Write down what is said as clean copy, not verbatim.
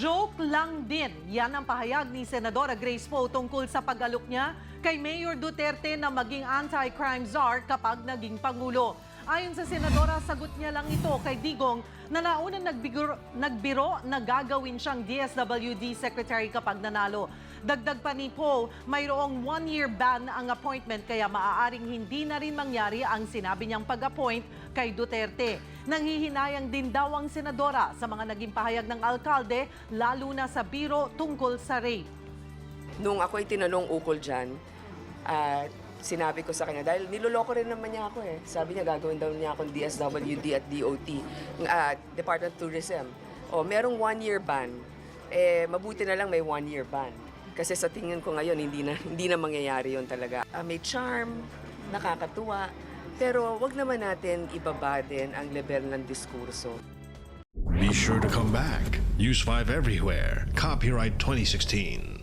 Joke lang din. Yan ang pahayag ni Senadora Grace Poe tungkol sa pag-alok niya kay Mayor Duterte na maging anti-crime czar kapag naging Pangulo. Ayon sa Senadora, sagot niya lang ito kay Digong na naunang nagbiro na gagawin siyang DSWD Secretary kapag nanalo. Dagdag pa ni Poe, mayroong 1-year ban ang appointment kaya maaaring hindi na rin mangyari ang sinabi niyang pag-appoint kay Duterte. Nanghihinayang din daw ang Senadora sa mga naging pahayag ng alkalde, lalo na sa biro tungkol sa rape. Nung ako'y tinanong ukol dyan, sinabi ko sa kanya, dahil niloloko rin naman niya ako eh. Sabi niya gagawin daw niya akong DSWD at DOT, Department of Tourism. O, merong 1-year ban. Mabuti na lang may 1-year ban. Kasi sa tingin ko ngayon, hindi na mangyayari yon talaga. May charm, nakakatuwa, pero wag naman natin ibaba din ang level ng diskurso. Be sure to come back. Use 5 everywhere. Copyright 2016.